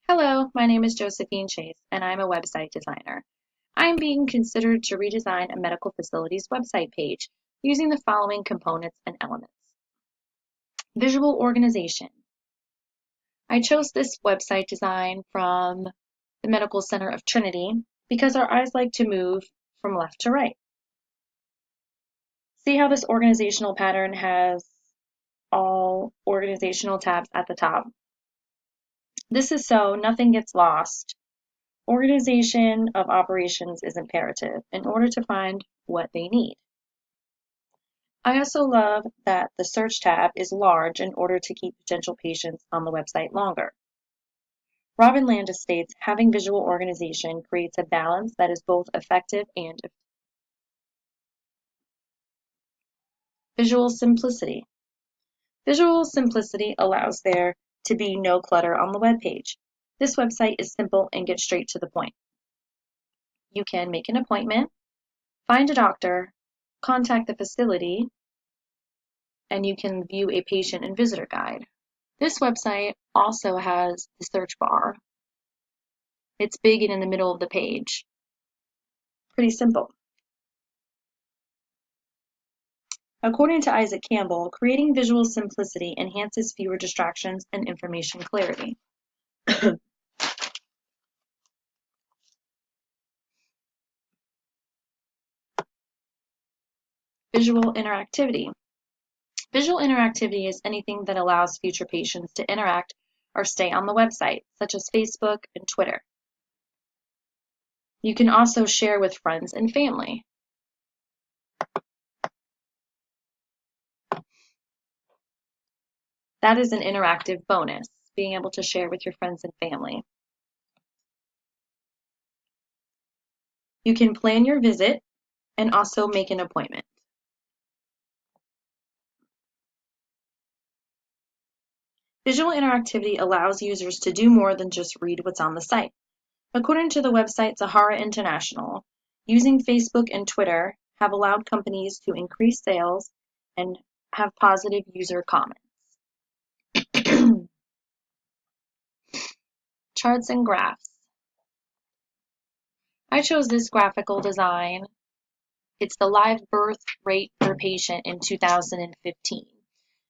Hello, my name is Josephine Chase, and I'm a website designer. I'm being considered to redesign a medical facility's website page using the following components and elements. Visual organization. I chose this website design from the Medical Center of Trinity because our eyes like to move from left to right. See how this organizational pattern has all organizational tabs at the top? This is so nothing gets lost. Organization of operations is imperative in order to find what they need. I also love that the search tab is large in order to keep potential patients on the website longer. Robin Landis states, having visual organization creates a balance that is both effective and visual simplicity. Visual simplicity allows there to be no clutter on the web page. This website is simple and gets straight to the point. You can make an appointment, find a doctor, contact the facility, and you can view a patient and visitor guide. This website also has the search bar. It's big and in the middle of the page. Pretty simple. According to Isaac Campbell, creating visual simplicity enhances fewer distractions and information clarity. Visual interactivity. Visual interactivity is anything that allows future patients to interact or stay on the website, such as Facebook and Twitter. You can also share with friends and family. That is an interactive bonus, being able to share with your friends and family. You can plan your visit and also make an appointment. Visual interactivity allows users to do more than just read what's on the site. According to the website Sahara International, using Facebook and Twitter have allowed companies to increase sales and have positive user comments. Charts and graphs. I chose this graphical design. It's the live birth rate per patient in 2015.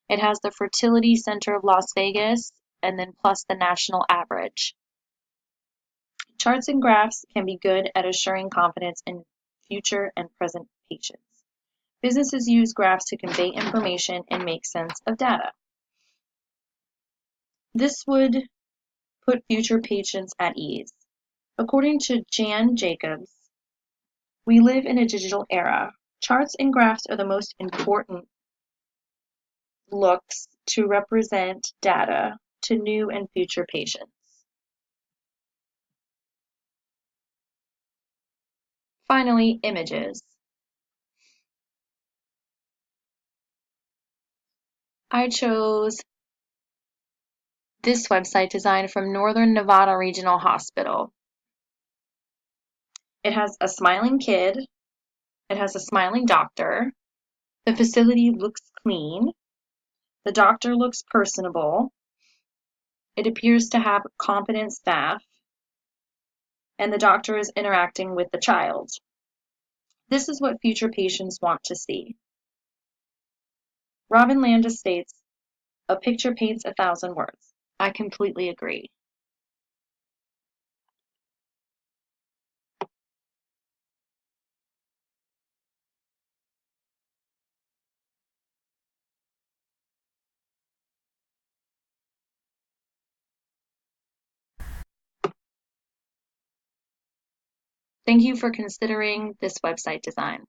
It has the Fertility Center of Las Vegas and then plus the national average. Charts and graphs can be good at assuring confidence in future and present patients. Businesses use graphs to convey information and make sense of data. This would put future patients at ease. According to Jan Jacobs, we live in a digital era. Charts and graphs are the most important looks to represent data to new and future patients. Finally, images. I chose this website design from Northern Nevada Regional Hospital. It has a smiling kid. It has a smiling doctor. The facility looks clean. The doctor looks personable. It appears to have competent staff. And the doctor is interacting with the child. This is what future patients want to see. Robin Landis states, a picture paints 1,000 words. I completely agree. Thank you for considering this website design.